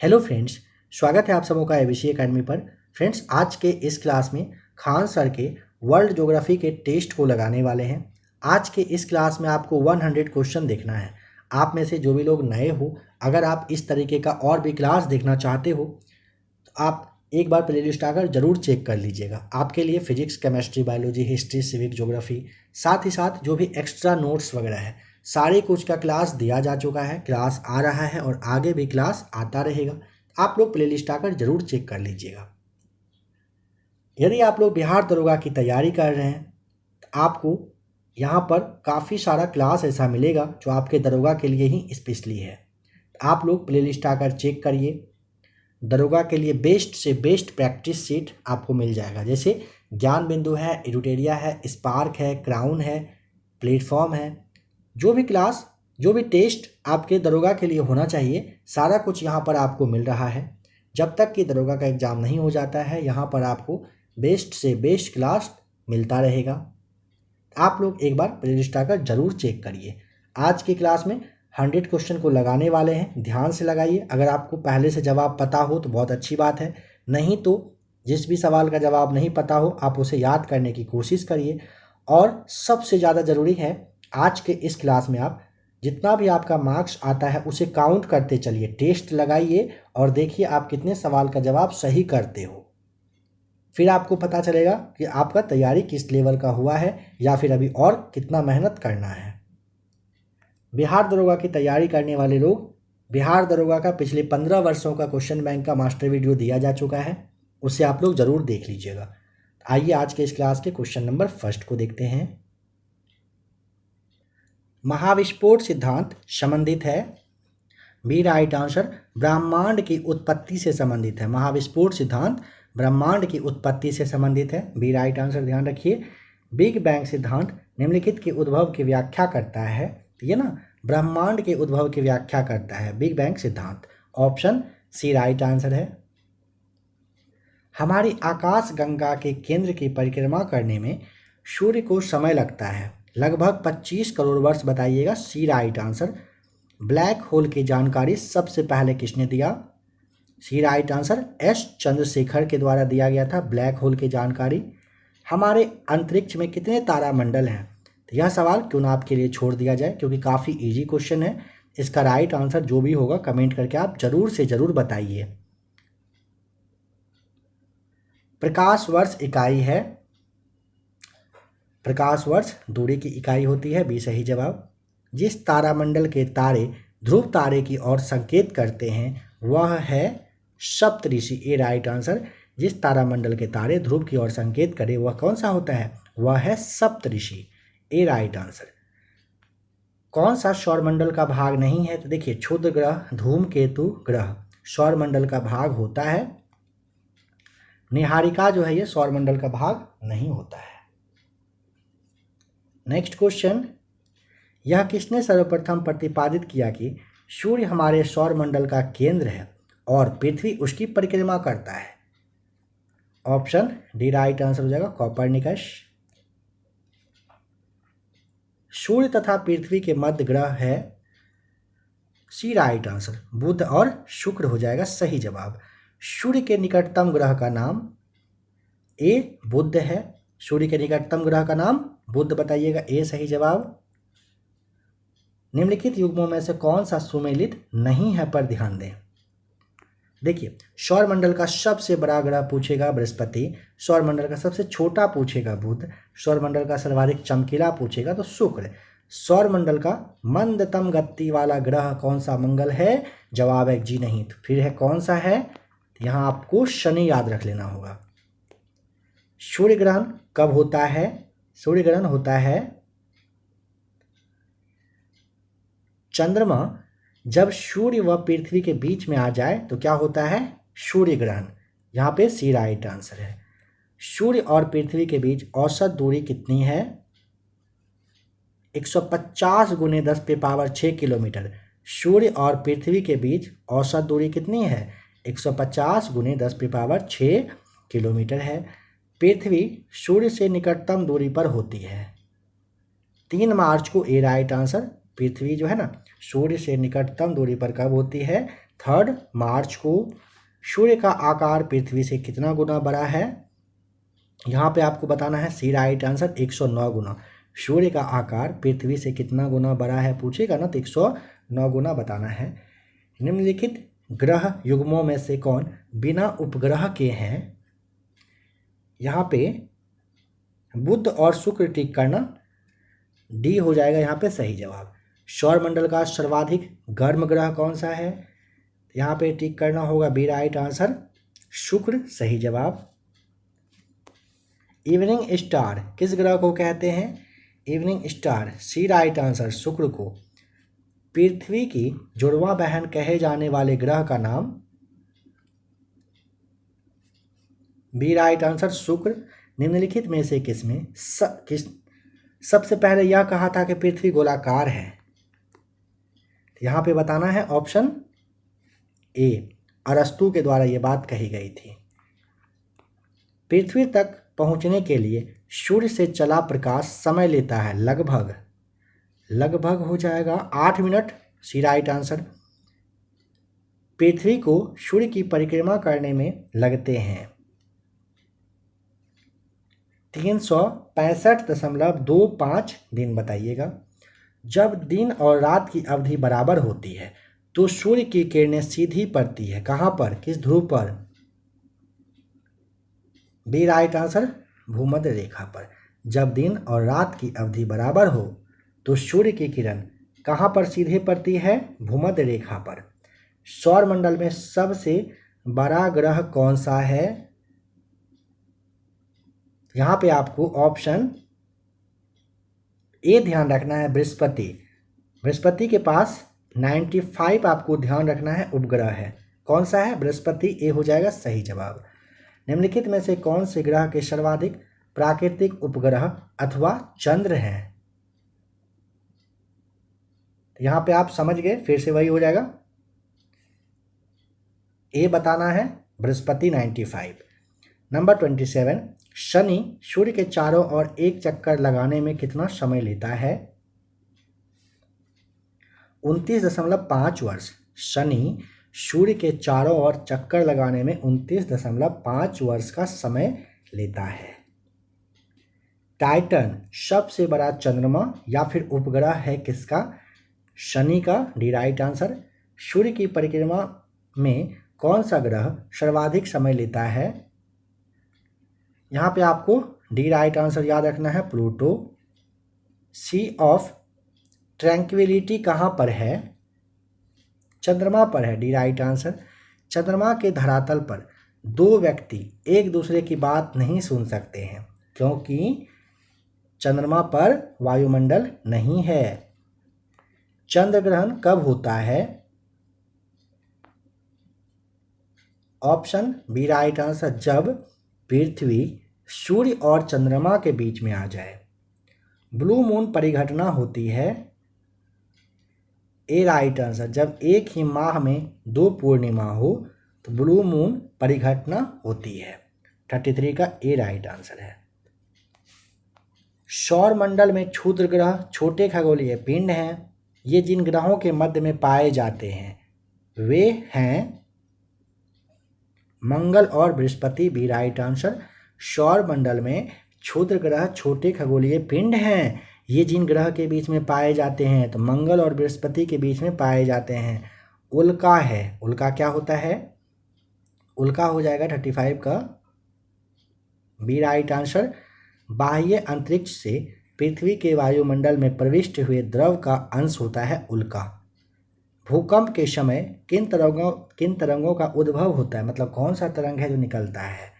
Hello friends, स्वागत है आप सबों का एबीसी एकेडमी पर। फ्रेंड्स, आज के इस क्लास में खान सर के वर्ल्ड ज्योग्राफी के टेस्ट को लगाने वाले हैं। आज के इस क्लास में आपको 100 क्वेश्चन देखना है। आप में से जो भी लोग नए हो, अगर आप इस तरीके का और भी क्लास देखना चाहते हो तो आप एक बार प्लेलिस्ट आकर ज़रूर चेक कर लीजिएगा। आपके लिए physics, chemistry, biology, history, civic, geography, साथ ही साथ जो भी एक्स्ट्रा नोट्स वगैरह है, सारे कुछ का क्लास दिया जा चुका है, क्लास आ रहा है और आगे भी क्लास आता रहेगा। आप लोग प्लेलिस्ट आकर जरूर चेक कर लीजिएगा। यदि आप लोग बिहार दरोगा की तैयारी कर रहे हैं तो आपको यहाँ पर काफ़ी सारा क्लास ऐसा मिलेगा जो आपके दरोगा के लिए ही स्पेशली है। आप लोग प्लेलिस्ट आकर चेक करिए। दरोगा के लिए बेस्ट से बेस्ट प्रैक्टिस सीट आपको मिल जाएगा, जैसे ज्ञान बिंदु है, एडुटेरिया है, स्पार्क है, क्राउन है, प्लेटफॉर्म है। जो भी क्लास, जो भी टेस्ट आपके दरोगा के लिए होना चाहिए, सारा कुछ यहाँ पर आपको मिल रहा है। जब तक कि दरोगा का एग्ज़ाम नहीं हो जाता है, यहाँ पर आपको बेस्ट से बेस्ट क्लास मिलता रहेगा। आप लोग एक बार प्लेलिस्ट आकर ज़रूर चेक करिए। आज की क्लास में 100 क्वेश्चन को लगाने वाले हैं, ध्यान से लगाइए। अगर आपको पहले से जवाब पता हो तो बहुत अच्छी बात है, नहीं तो जिस भी सवाल का जवाब नहीं पता हो आप उसे याद करने की कोशिश करिए। और सबसे ज़्यादा ज़रूरी है, आज के इस क्लास में आप जितना भी आपका मार्क्स आता है उसे काउंट करते चलिए। टेस्ट लगाइए और देखिए आप कितने सवाल का जवाब सही करते हो। फिर आपको पता चलेगा कि आपका तैयारी किस लेवल का हुआ है या फिर अभी और कितना मेहनत करना है। बिहार दरोगा की तैयारी करने वाले लोग, बिहार दरोगा का पिछले 15 वर्षों का क्वेश्चन बैंक का मास्टर वीडियो दिया जा चुका है, उसे आप लोग ज़रूर देख लीजिएगा। आइए आज के इस क्लास के क्वेश्चन नंबर फर्स्ट को देखते हैं। महाविस्फोट सिद्धांत संबंधित है, बी राइट आंसर, ब्रह्मांड की उत्पत्ति से संबंधित है। महाविस्फोट सिद्धांत ब्रह्मांड की उत्पत्ति से संबंधित है, बी राइट आंसर। ध्यान रखिए, बिग बैंग सिद्धांत निम्नलिखित के उद्भव की व्याख्या करता है। ये ना ब्रह्मांड के उद्भव की व्याख्या करता है बिग बैंग सिद्धांत। ऑप्शन सी राइट आंसर है। हमारी आकाश गंगा के केंद्र की परिक्रमा करने में सूर्य को समय लगता है लगभग 25 करोड़ वर्ष, बताइएगा। सी राइट आंसर। ब्लैक होल की जानकारी सबसे पहले किसने दिया? सी राइट आंसर, एस चंद्रशेखर के द्वारा दिया गया था ब्लैक होल की जानकारी। हमारे अंतरिक्ष में कितने तारामंडल हैं? तो यह सवाल क्यों ना आपके लिए छोड़ दिया जाए, क्योंकि काफ़ी इजी क्वेश्चन है। इसका राइट आंसर जो भी होगा कमेंट करके आप जरूर से जरूर बताइए। प्रकाश वर्ष इकाई है, प्रकाश वर्ष दूरी की इकाई होती है, बी सही जवाब। जिस तारामंडल के तारे ध्रुव तारे की ओर संकेत करते हैं वह है सप्तऋषि, ए राइट आंसर। जिस तारामंडल के तारे ध्रुव की ओर संकेत करें वह कौन सा होता है? वह है सप्तऋषि, ए राइट आंसर। कौन सा सौरमंडल का भाग नहीं है? तो देखिए, क्षुद्र ग्रह, धूमकेतु ग्रह सौरमंडल का भाग होता है। निहारिका जो है ये सौरमंडल का भाग नहीं होता है। नेक्स्ट क्वेश्चन, यह किसने सर्वप्रथम प्रतिपादित किया कि सूर्य हमारे सौरमंडल का केंद्र है और पृथ्वी उसकी परिक्रमा करता है? ऑप्शन डी राइट आंसर हो जाएगा, कोपरनिकस। सूर्य तथा पृथ्वी के मध्य ग्रह है, सी राइट आंसर, बुध और शुक्र हो जाएगा सही जवाब। सूर्य के निकटतम ग्रह का नाम ए बुध है, सूर्य के निकटतम ग्रह का नाम बुध, बताइएगा, ए सही जवाब। निम्नलिखित युग्मों में से कौन सा सुमेलित नहीं है पर ध्यान दें। देखिए, सौरमंडल का सबसे बड़ा ग्रह पूछेगा बृहस्पति, सौरमंडल का सबसे छोटा पूछेगा बुध, सौरमंडल का सर्वाधिक चमकीला पूछेगा तो शुक्र। सौरमंडल का मंदतम गति वाला ग्रह कौन सा? मंगल है। जवाब है जी नहीं, तो फिर है कौन सा है? यहाँ आपको शनि याद रख लेना होगा। सूर्य ग्रहण कब होता है? सूर्य ग्रहण होता है चंद्रमा जब सूर्य व पृथ्वी के बीच में आ जाए तो क्या होता है? सूर्य ग्रहण। यहाँ पे सी राइट आंसर है। सूर्य और पृथ्वी के बीच औसत दूरी कितनी है? 150 × 10⁻6 किलोमीटर। सूर्य और पृथ्वी के बीच औसत दूरी कितनी है? 150 × 10⁻6 किलोमीटर है। पृथ्वी सूर्य से निकटतम दूरी पर होती है 3 मार्च को, ए राइट आंसर। पृथ्वी जो है ना सूर्य से निकटतम दूरी पर कब होती है? 3 मार्च को सूर्य का आकार पृथ्वी से कितना गुना बड़ा है? यहाँ पे आपको बताना है सी राइट आंसर 109 गुना। सूर्य का आकार पृथ्वी से कितना गुना बड़ा है पूछेगा ना तो 109 गुना बताना है। निम्नलिखित ग्रह युग्मों में से कौन बिना उपग्रह के हैं? यहाँ पे बुध और शुक्र टिक करना, डी हो जाएगा यहाँ पे सही जवाब। सौरमंडल का सर्वाधिक गर्म ग्रह कौन सा है? यहाँ पे टिक करना होगा बी राइट आंसर शुक्र सही जवाब। इवनिंग स्टार किस ग्रह को कहते हैं? Evening star c right answer शुक्र को। पृथ्वी की जुड़वा बहन कहे जाने वाले ग्रह का नाम? बी राइट आंसर शुक्र। निम्नलिखित में से किसमें सबसे पहले यह कहा था कि पृथ्वी गोलाकार है? यहाँ पे बताना है ऑप्शन ए, अरस्तु के द्वारा यह बात कही गई थी। पृथ्वी तक पहुंचने के लिए सूर्य से चला प्रकाश समय लेता है लगभग हो जाएगा 8 मिनट सी राइट आंसर। पृथ्वी को सूर्य की परिक्रमा करने में लगते हैं 365.25 दिन। बताइएगा जब दिन और रात की अवधि बराबर होती है तो सूर्य की किरणें सीधी पड़ती है कहाँ पर, किस ध्रुव पर? बी राइट आंसर भूमध्य रेखा पर। जब दिन और रात की अवधि बराबर हो तो सूर्य की किरण कहाँ पर सीधे पड़ती है? भूमध्य रेखा पर। सौरमंडल में सबसे बड़ा ग्रह कौन सा है? यहाँ पे आपको ऑप्शन ए ध्यान रखना है बृहस्पति। बृहस्पति के पास 95 आपको ध्यान रखना है उपग्रह है। कौन सा है? बृहस्पति, ए हो जाएगा सही जवाब। निम्नलिखित में से कौन से ग्रह के सर्वाधिक प्राकृतिक उपग्रह अथवा चंद्र हैं? यहां पे आप समझ गए, फिर से वही हो जाएगा, ए बताना है बृहस्पति 95। नंबर 27, शनि सूर्य के चारों ओर एक चक्कर लगाने में कितना समय लेता है? 29.5 वर्ष। शनि सूर्य के चारों ओर चक्कर लगाने में 29.5 वर्ष का समय लेता है। टाइटन सबसे बड़ा चंद्रमा या फिर उपग्रह है किसका? शनि का, डी राइट आंसर। सूर्य की परिक्रमा में कौन सा ग्रह सर्वाधिक समय लेता है? यहाँ पे आपको डी राइट आंसर याद रखना है प्लूटो। सी ऑफ ट्रैंक्विलिटी कहाँ पर है? चंद्रमा पर है, डी राइट आंसर। चंद्रमा के धरातल पर दो व्यक्ति एक दूसरे की बात नहीं सुन सकते हैं क्योंकि चंद्रमा पर वायुमंडल नहीं है। चंद्र ग्रहण कब होता है? ऑप्शन बी राइट आंसर, जब पृथ्वी सूर्य और चंद्रमा के बीच में आ जाए। ब्लू मून परिघटना होती है, ए राइट आंसर, जब एक ही माह में 2 पूर्णिमा हो तो ब्लू मून परिघटना होती है। 33 का ए राइट आंसर है। सौरमंडल में क्षुद्र ग्रह छोटे खगोलीय पिंड हैं। ये जिन ग्रहों के मध्य में पाए जाते हैं वे हैं मंगल और बृहस्पति, बी राइट आंसर। सौरमंडल में क्षुद्र ग्रह छोटे खगोलीय पिंड हैं। ये जिन ग्रह के बीच में पाए जाते हैं तो मंगल और बृहस्पति के बीच में पाए जाते हैं। उल्का है, उल्का क्या होता है? उल्का हो जाएगा 35 का बी राइट आंसर। बाह्य अंतरिक्ष से पृथ्वी के वायुमंडल में प्रविष्ट हुए द्रव का अंश होता है उल्का। भूकंप के समय किन तरंगों का उद्भव होता है, मतलब कौन सा तरंग है जो निकलता है?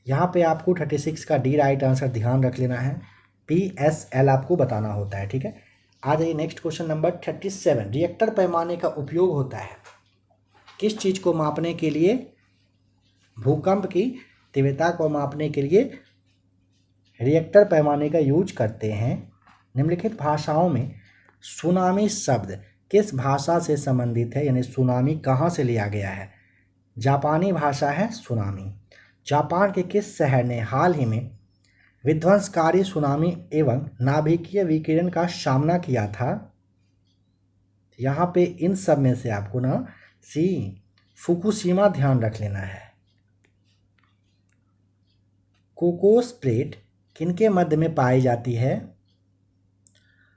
यहाँ पे आपको 36 का डी राइट आंसर ध्यान रख लेना है। PSL आपको बताना होता है, ठीक है। आ जाइए नेक्स्ट क्वेश्चन नंबर 37। रिएक्टर पैमाने का उपयोग होता है किस चीज़ को मापने के लिए? भूकंप की तीव्रता को मापने के लिए रिएक्टर पैमाने का यूज करते हैं। निम्नलिखित भाषाओं में सुनामी शब्द किस भाषा से संबंधित है, यानी सुनामी कहाँ से लिया गया है? जापानी भाषा है सुनामी। जापान के किस शहर ने हाल ही में विध्वंसकारी सुनामी एवं नाभिकीय विकिरण का सामना किया था? यहाँ पे इन सब में से आपको ना सी फुकुशिमा ध्यान रख लेना है। कोकोस प्लेट किनके मध्य में पाई जाती है?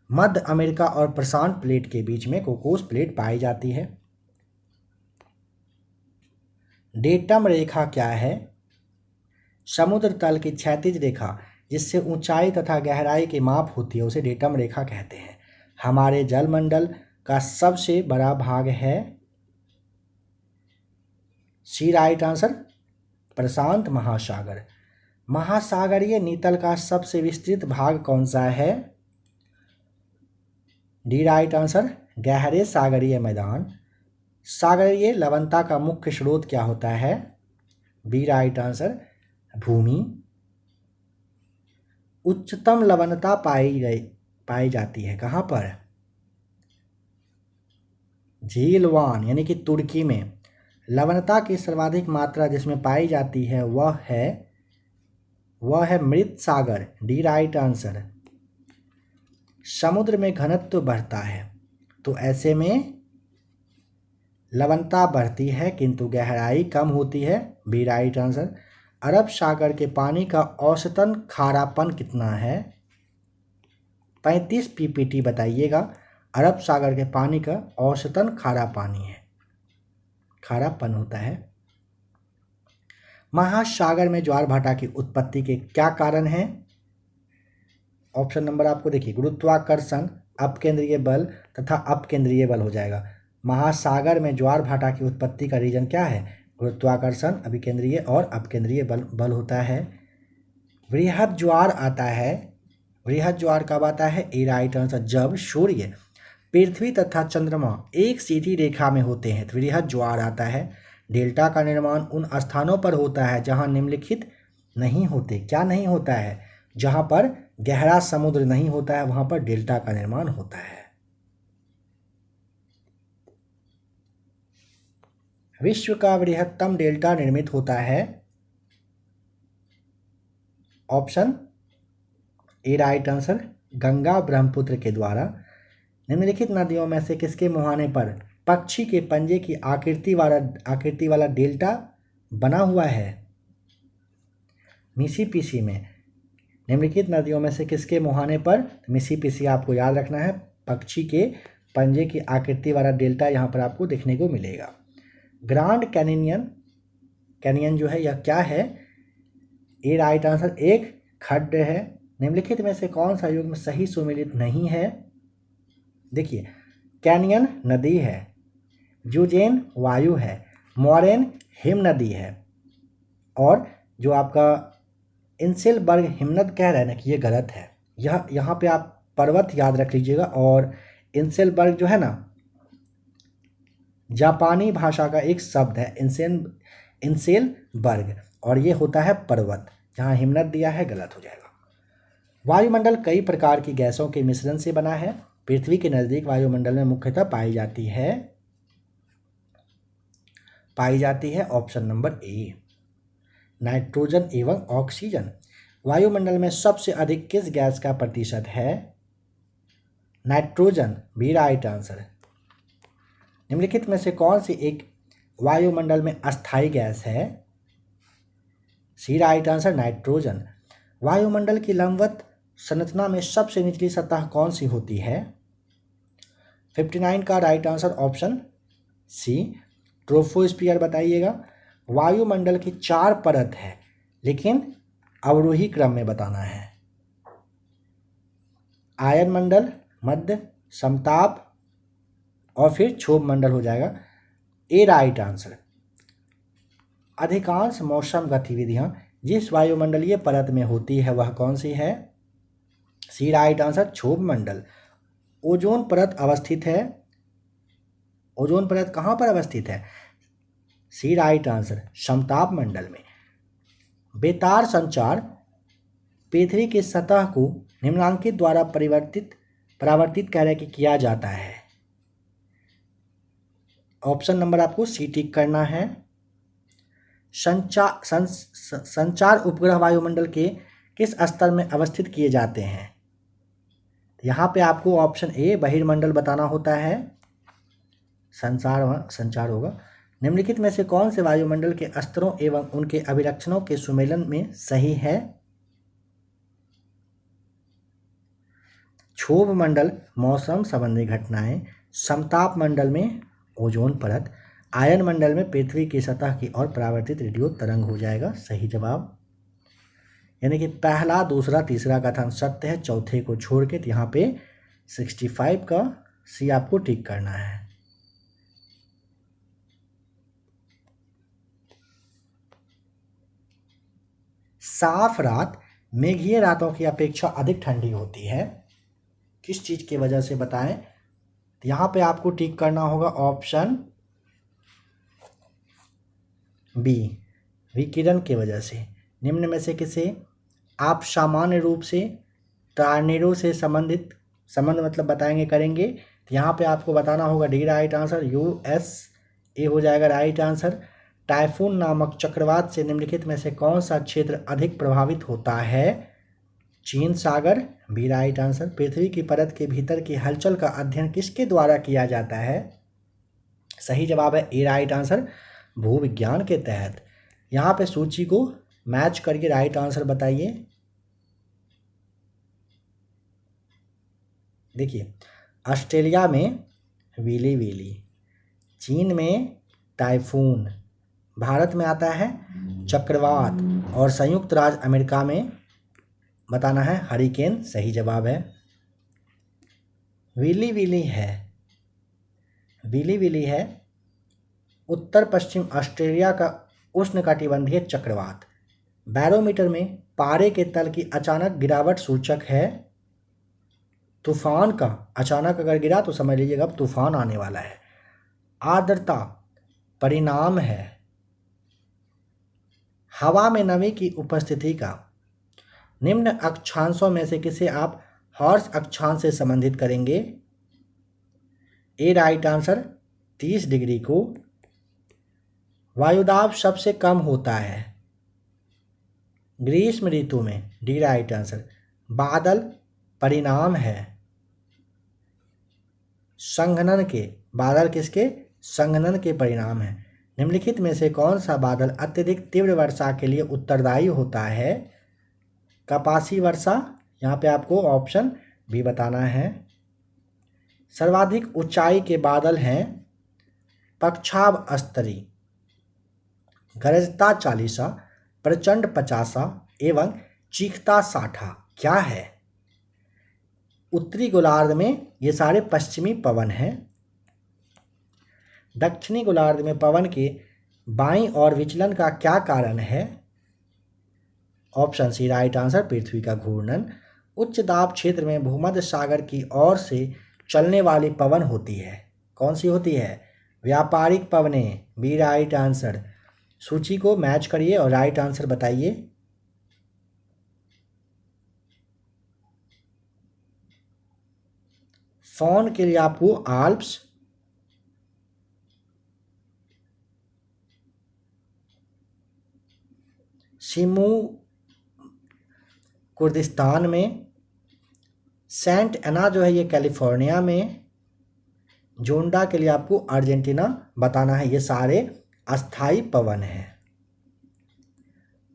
मध्य अमेरिका और प्रशांत प्लेट के बीच में कोकोस प्लेट पाई जाती है। डेटम रेखा क्या है? समुद्र तल की क्षैतिज रेखा जिससे ऊंचाई तथा गहराई की माप होती है उसे डेटम रेखा कहते हैं। हमारे जलमंडल का सबसे बड़ा भाग है सी राइट आंसर प्रशांत महासागर। महासागरीय नीतल का सबसे विस्तृत भाग कौन सा है? डी राइट आंसर गहरे सागरीय मैदान। सागरीय लवणता का मुख्य स्रोत क्या होता है? बी राइट आंसर भूमि। उच्चतम लवणता पाई जाती है कहाँ पर? झीलवान यानी कि तुर्की में। लवणता की सर्वाधिक मात्रा जिसमें पाई जाती है वह है मृत सागर। D right answer. समुद्र में घनत्व बढ़ता है तो ऐसे में लवणता बढ़ती है किंतु गहराई कम होती है। B right answer. अरब सागर के पानी का औसतन खारापन कितना है? 35 पीपीटी बताइएगा। अरब सागर के पानी का औसतन खारा पानी है, खारापन होता है। महासागर में ज्वार भाटा की उत्पत्ति के क्या कारण हैं? ऑप्शन नंबर आपको देखिए, गुरुत्वाकर्षण, अपकेंद्रीय बल तथा अपकेंद्रीय बल हो जाएगा। महासागर में ज्वार भाटा की उत्पत्ति का रीजन क्या है? गुरुत्वाकर्षण, अभिकेंद्रीय और अपकेंद्रीय बल होता है। वृहद ज्वार आता है, वृहद ज्वार कब आता है? ए राइट आंसर जब सूर्य, पृथ्वी तथा चंद्रमा एक सीधी रेखा में होते हैं तो वृहद ज्वार आता है। डेल्टा का निर्माण उन स्थानों पर होता है जहां निम्नलिखित नहीं होते। क्या नहीं होता है? जहां पर गहरा समुद्र नहीं होता है वहां पर डेल्टा का निर्माण होता है। विश्व का वृहत्तम डेल्टा निर्मित होता है। Option A right answer Ganga Brahmaputra के द्वारा। निम्नलिखित नदियों में से किसके मुहाने पर पक्षी के पंजे की आकृति वाला डेल्टा बना हुआ है? मिसिसिपी में। निम्नलिखित नदियों में से किसके मुहाने पर? मिसिसिपी आपको याद रखना है, पक्षी के पंजे की आकृति वाला डेल्टा यहाँ पर आपको देखने को मिलेगा। ग्रांड कैनियन जो है यह क्या है? ए राइट आंसर एक खड्ड है। निम्नलिखित में से कौन सा युग्म सही सुमेलित नहीं है? देखिए, कैनियन नदी है, यूजेन वायु है, मोरेन हिम नदी है, और जो आपका इंसेलबर्ग हिमनद कह रहे हैं ना कि ये गलत है। यह यहाँ पे आप पर्वत याद रख लीजिएगा, और इंसेलबर्ग जो है ना जापानी भाषा का एक शब्द है, इंसेलबर्ग, और ये होता है पर्वत। जहाँ हिमनद दिया है गलत हो जाएगा। वायुमंडल कई प्रकार की गैसों के मिश्रण से बना है। पृथ्वी के नज़दीक वायुमंडल में मुख्यतः पाई जाती है ऑप्शन नंबर ए नाइट्रोजन एवं ऑक्सीजन। वायुमंडल में सबसे अधिक किस गैस का प्रतिशत है? Nitrogen, B right answer. निम्नलिखित में से कौन सी एक वायुमंडल में अस्थायी गैस है? सी राइट आंसर नाइट्रोजन। वायुमंडल की लंबवत संरचना में सबसे निचली सतह कौन सी होती है? 59 का right answer option C troposphere बताइएगा। वायुमंडल की 4 परत है लेकिन अवरोही क्रम में बताना है। आयन मंडल, मध्य, समताप और फिर क्षोभ मंडल हो जाएगा। ए राइट आंसर। अधिकांश मौसम गतिविधियां जिस वायुमंडलीय परत में होती है वह कौन सी है? सी राइट आंसर क्षोभ मंडल। ओजोन परत अवस्थित है। ओजोन परत कहाँ पर अवस्थित है? सी राइट आंसर समताप मंडल में। बेतार संचार पृथ्वी की सतह को निम्नांकित द्वारा परावर्तित करके किया जाता है। ऑप्शन नंबर आपको सी टिक करना है। संचार उपग्रह वायुमंडल के किस स्तर में अवस्थित किए जाते हैं? यहाँ पे आपको ऑप्शन ए बहिर्मंडल बताना होता है। संचार होगा। निम्नलिखित में से कौन से वायुमंडल के स्तरों एवं उनके अभिलक्षणों के सुमेलन में सही है? क्षोभ मंडल मौसम संबंधी घटनाएं, समताप मंडल में ओजोन परत, आयन मंडल में पृथ्वी की सतह की ओर परावर्तित रेडियो तरंग हो जाएगा सही जवाब। यानी कि पहला, दूसरा, तीसरा कथन सत्य है, चौथे को छोड़ के। तो यहाँ पे 65 का सी आपको टिक करना है। साफ रात मेघीय रातों की अपेक्षा अधिक ठंडी होती है, किस चीज की वजह से बताएं? तो यहाँ पे आपको टिक करना होगा ऑप्शन बी, विकिरण की वजह से। निम्न में से किसे आप सामान्य रूप से टॉर्नेडो से संबंध मतलब बताएंगे, करेंगे? तो यहाँ पे आपको बताना होगा डी राइट आंसर, USA हो जाएगा राइट आंसर। टाइफून नामक चक्रवात से निम्नलिखित में से कौन सा क्षेत्र अधिक प्रभावित होता है? चीन सागर, बी राइट आंसर। पृथ्वी की परत के भीतर की हलचल का अध्ययन किसके द्वारा किया जाता है? सही जवाब है ए राइट आंसर, भूविज्ञान के तहत। यहाँ पे सूची को मैच करके राइट आंसर बताइए। देखिए, ऑस्ट्रेलिया में विली विली, चीन में टाइफून, भारत में आता है चक्रवात, और संयुक्त राज्य अमेरिका में बताना है हरिकेन सही जवाब है। विली विली है उत्तर पश्चिम ऑस्ट्रेलिया का उष्णकटिबंधीय चक्रवात। बैरोमीटर में पारे के तल की अचानक गिरावट सूचक है तूफान का। अचानक अगर गिरा तो समझ लीजिएगा अब तूफान आने वाला है। आर्द्रता परिणाम है हवा में नमी की उपस्थिति का। निम्न अक्षांशों में से किसे आप हॉर्स अक्षांश से संबंधित करेंगे? ए राइट आंसर, 30 डिग्री को। वायुदाब सबसे कम होता है ग्रीष्म ऋतु में, डी राइट आंसर। बादल परिणाम है संघनन के, बादल किसके? संघनन के परिणाम है। निम्नलिखित में से कौन सा बादल अत्यधिक तीव्र वर्षा के लिए उत्तरदायी होता है? कपासी वर्षा, यहाँ पे आपको ऑप्शन भी बताना है। सर्वाधिक ऊंचाई के बादल हैं पक्षाभ स्तरी, गरजता 40, प्रचंड 50 एवं चीखता 60। क्या है? उत्तरी गोलार्ध में ये सारे पश्चिमी पवन हैं। दक्षिणी गोलार्ध में पवन के बाईं ओर विचलन का क्या कारण है? ऑप्शन सी राइट आंसर, पृथ्वी का घूर्णन। उच्च दाब क्षेत्र में भूमध्य सागर की ओर से चलने वाली पवन होती है, कौन सी होती है? व्यापारिक पवनें, बी राइट आंसर। सूची को मैच करिए और राइट आंसर बताइए। फॉन के लिए आपको आल्प्स, शिमू कुर्दिस्तान में, सेंट एना जो है ये कैलिफोर्निया में, जोंडा के लिए आपको अर्जेंटीना बताना है। ये सारे अस्थाई पवन हैं।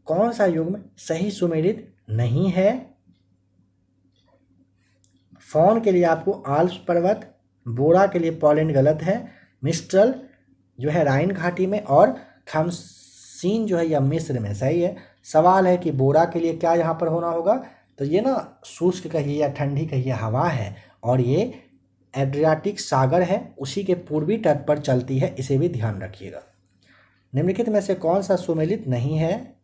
कौन सा युग्म सही सुमेलित नहीं है? फॉन के लिए आपको आल्प्स पर्वत, बोरा के लिए पोलैंड गलत है, मिस्ट्रल जो है राइन घाटी में, और खमसीन जो है यह मिस्र में सही है। सवाल है कि बोरा के लिए क्या यहाँ पर होना होगा? तो ये ना शुष्क कहिए या ठंडी कहिए हवा है, और ये एड्रियाटिक सागर है, उसी के पूर्वी तट पर चलती है, इसे भी ध्यान रखिएगा। निम्नलिखित में से कौन सा सुमेलित नहीं है?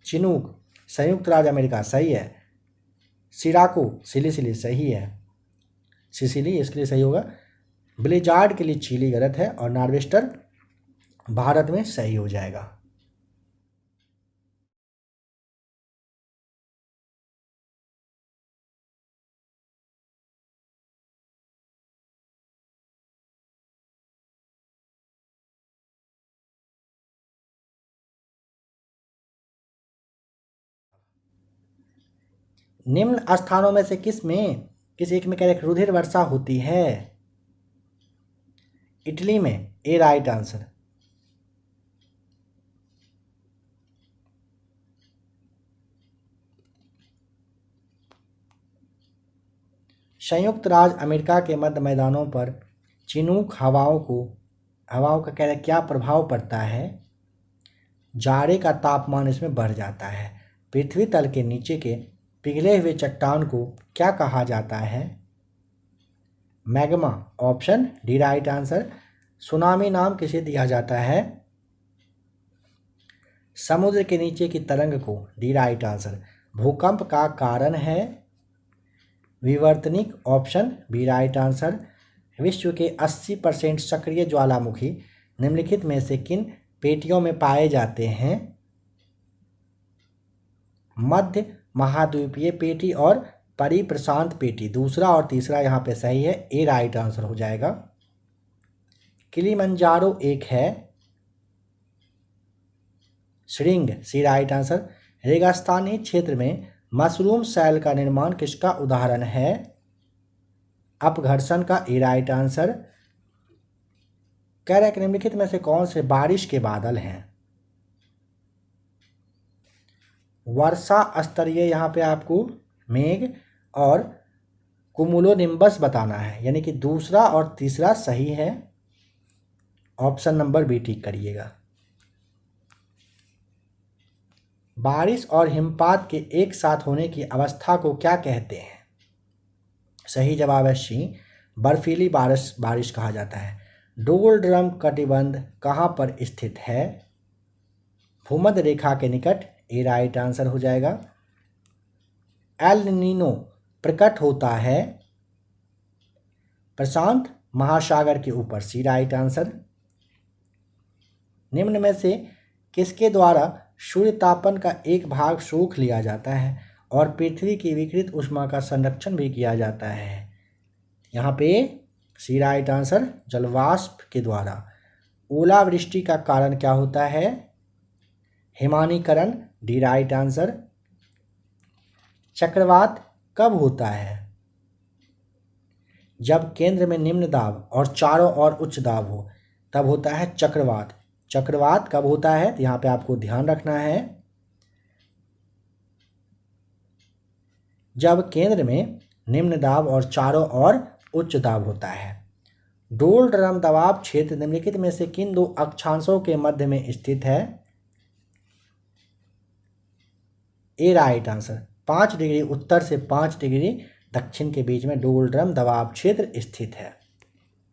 चिनूक संयुक्त राज्य अमेरिका सही है। सिराको सिली सही है, सिसिली इसके लिए सही होगा। ब्लिजार्ड के लिए चिली गलत है, और नॉर्वेस्टर भारत में सही हो जाएगा। निम्न स्थानों में से किस एक में कह रहे रुधिर वर्षा होती है? इटली में, ए राइट आंसर। संयुक्त राज्य अमेरिका के मध्य मैदानों पर चिनूक हवाओं का क्या प्रभाव पड़ता है? जाड़े का तापमान इसमें बढ़ जाता है। पृथ्वी तल के नीचे के पिघले हुए चट्टान को क्या कहा जाता है? Magma, option D right answer. Tsunami नाम किसे दिया जाता है? समुद्र के नीचे की तरंग को, डी राइट आंसर। भूकंप का कारण है विवर्तनिक, ऑप्शन बी राइट आंसर। विश्व के 80% सक्रिय ज्वालामुखी निम्नलिखित में से किन पेटियों में पाए जाते हैं? मध्य महाद्वीपीय पेटी और परिप्रशांत पेटी। दूसरा और तीसरा यहाँ पे सही है, ए राइट आंसर हो जाएगा। किलिमंजारो एक है, श्रृंग, सी राइट आंसर। रेगिस्तानी क्षेत्र में मशरूम सेल का निर्माण किसका उदाहरण है? अपघर्षण का, ए राइट आंसर। कह रहे हैं कि निम्नलिखित में से कौन से बारिश के बादल हैं? वर्षा स्तरीय, यहाँ पे आपको मेघ और कुमुलोनिम्बस बताना है, यानी कि दूसरा और तीसरा सही है। ऑप्शन नंबर बी टिक करिएगा। बारिश और हिमपात के एक साथ होने की अवस्था को क्या कहते हैं? सही जवाब है सी, बर्फीली बारिश कहा जाता है। डोलड्रम कटिबंध कहाँ पर स्थित है? भूमध्य रेखा के निकट, ए राइट आंसर हो जाएगा। एल नीनो प्रकट होता है प्रशांत महासागर के ऊपर, सी राइट आंसर। निम्न में से किसके द्वारा सूर्य तापन का एक भाग सोख लिया जाता है और पृथ्वी की विकृत ऊष्मा का संरक्षण भी किया जाता है? यहाँ पे सी राइट आंसर, जलवाष्प के द्वारा। ओलावृष्टि का कारण क्या होता है? हिमानीकरण, डी राइट आंसर। चक्रवात कब होता है? जब केंद्र में निम्न दाब और चारों ओर उच्च दाब हो तब होता है चक्रवात। चक्रवात कब होता है? तो यहाँ पे आपको ध्यान रखना है, जब केंद्र में निम्न दाब और चारों ओर उच्च दाब होता है। डोलड्रम दबाव क्षेत्र निम्नलिखित में से किन दो अक्षांशों के मध्य में स्थित है? ए राइट आंसर। 5 डिग्री उत्तर से 5 डिग्री दक्षिण के बीच में डोलड्रम दबाव क्षेत्र स्थित है।